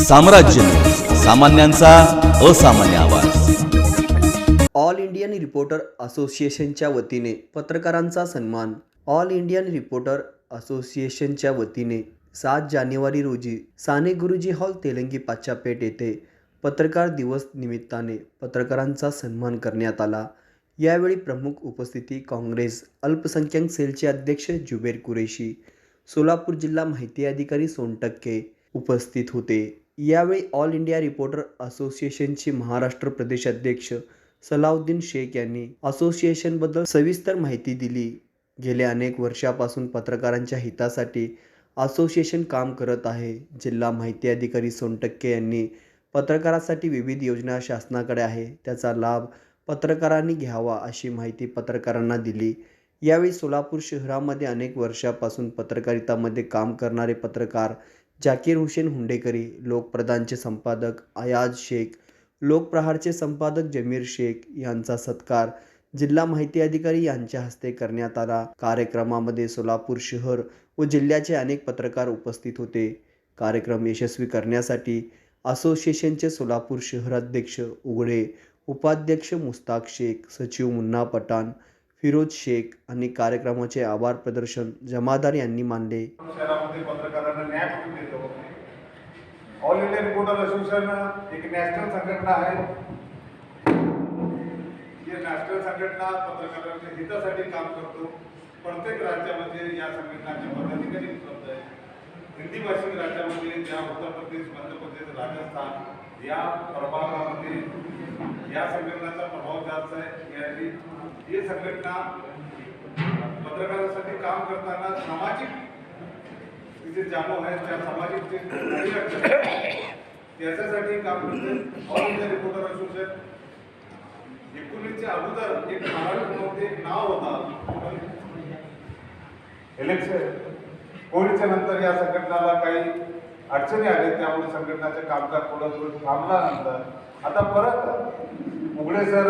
साम्राज्य न्यूज, सामान्यांचा असामान्य आवाज। ऑल इंडियन रिपोर्टर असोसिएशनच्या वतीने पत्रकारांचा सन्मान। ऑल इंडियन रिपोर्टर असोसिएशनच्या वतीने 7 जानेवारी रोजी साने गुरुजी हॉल तेलंगी पाचापेठ येथे पत्रकार दिवस निमित्ताने पत्रकारांचा सन्मान करण्यात आला। यावेळी प्रमुख उपस्थिती काँग्रेस अल्पसंख्याक सेलचे अध्यक्ष जुबेर कुरेशी, सोलापूर जिल्हा माहिती अधिकारी सोनटक्के उपस्थित होते। यावेळी ऑल इंडिया रिपोर्टर असोसिएशनचे महाराष्ट्र प्रदेश अध्यक्ष सलाउद्दीन शेख यांनी असोसिएशनबद्दल सविस्तर माहिती दिली। गेल्या अनेक वर्षापासून पत्रकारांच्या हितासाठी असोसिएशन काम करत आहे। जिल्हा माहिती अधिकारी सोनटक्के यांनी पत्रकारांसाठी विविध योजना शासनाकडे आहे, त्याचा लाभ पत्रकारांनी घ्यावा अशी माहिती पत्रकारांना दिली। यावेळी सोलापूर शहरामध्ये अनेक वर्षापासून पत्रकारितामध्ये काम करणारे पत्रकार जाकीर हुसेन हुंडेकरी, लोकप्रधानचे संपादक अयाज शेख, लोकप्रहारचे संपादक जमीर शेख यांचा सत्कार जिल्हा माहिती अधिकारी यांच्या हस्ते करण्यात आला। कार्यक्रमामध्ये सोलापूर शहर व जिल्ह्याचे अनेक पत्रकार उपस्थित होते। कार्यक्रम यशस्वी करण्यासाठी असोसिएशनचे सोलापूर शहराध्यक्ष उघडे, उपाध्यक्ष मुस्ताक शेख, सचिव मुन्ना पठाण, फिरोज शेख आणि कार्यक्रमाचे आभार प्रदर्शन जमादार यांनी मानले। शहरामध्ये पत्रकारांना न्याय कुठून देतो? ऑल इंडिया रिपोर्टर असोसिएशन एक नॅशनल संघटना आहे। ही नॅशनल संघटना पत्रकारांच्या हितासाठी काम करतो। प्रत्येक राज्यामध्ये या संघटनाचे पदाधिकारी उपलब्ध आहेत। हिंदी भाषिक राज्यामध्ये ज्या उत्तर प्रदेश, मध्य प्रदेश, राजस्थान या प्रभागामध्ये या संघटनाचा प्रभाव जास्त आहे। ही संघटना पत्रकारांसाठी काम करताना सामाजिक जे जाणव आहेत त्या सामाजिक त्याच्यासाठी काम करते। ऑल इंडिया रिपोर्टर असोसिएशन 19च्या अगोदर एक महाराष्ट्रामध्ये एक नाव होता। इलेक्शन कोविडच्या नंतर या संघटनाला काही अडचणी आल्या, त्यामुळे संघटनाचे कामकाज थोडं थांबल्यानंतर आता परत उघडे सर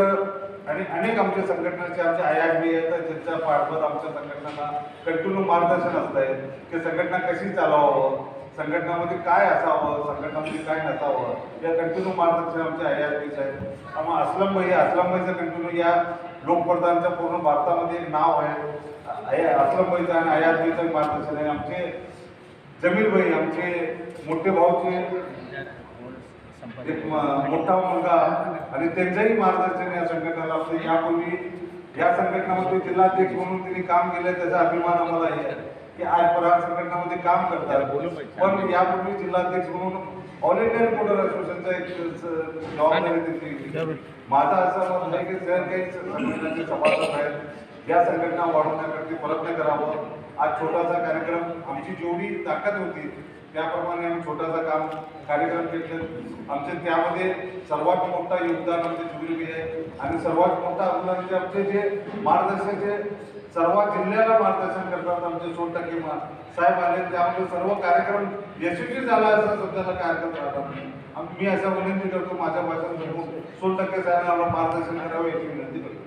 आणि अनेक आमच्या संघटनाचे आमचे आयाबी आहेत, ज्यांच्या पाठबळ आमच्या संघटनांना कंटिन्यू मार्गदर्शन असत आहे की संघटना कशी चालवावं, संघटनामध्ये काय असावं, संघटनामध्ये काय नसावं, या कंटिन्यू मार्गदर्शन आमच्या आयाबीचे आहे। त्यामुळे असलम भाईचं कंटिन्यू या लोकप्रधानच्या पूर्ण भारतामध्ये एक नाव आहे। असलम भाईचं आणि आयाबीचं मार्गदर्शन आहे। आमचे जमीर भाई, आमचे मोठे भाऊचे एक मोठा मुलगा आणि त्यांच्याही मार्गदर्शन या संघटनेला असते। यापूर्वी या संघटनामध्ये जिल्हाध्यक्ष म्हणून त्यांनी काम केलं, त्याचा अभिमान आम्हाला आहे की आज प्रहार संघटनामध्ये काम करतात। पण यापूर्वी जिल्हाध्यक्ष म्हणून ऑल इंडिया रिपोर्टर असोसिएशनचा एक जबाबदारी त्यांची। माझा असं मत आहे की जर काही संघटनाचे सभासद आहेत या संघटना वाढवण्यासाठी प्रयत्न करावं। आज छोटासा कार्यक्रम आमची जेवढी ताकद होती त्याप्रमाणे आम्ही छोटासा कार्यक्रम केले। आमचे त्यामध्ये सर्वात मोठा योगदान आमचे जुबिली आहे आणि सर्वात मोठा अभिमान आमचे जे मार्गदर्शक सर्व जिल्ह्याला मार्गदर्शन करतात आमचे सोनटक्के साहेब आले। त्यामध्ये सर्व कार्यक्रम यशस्वी झाला असं सध्याला कार्यक्रम राहतात। मी असं विनंती करतो माझ्या भाषणात सोनटक्के साहेबांना मार्गदर्शन करावे याची विनंती करतो।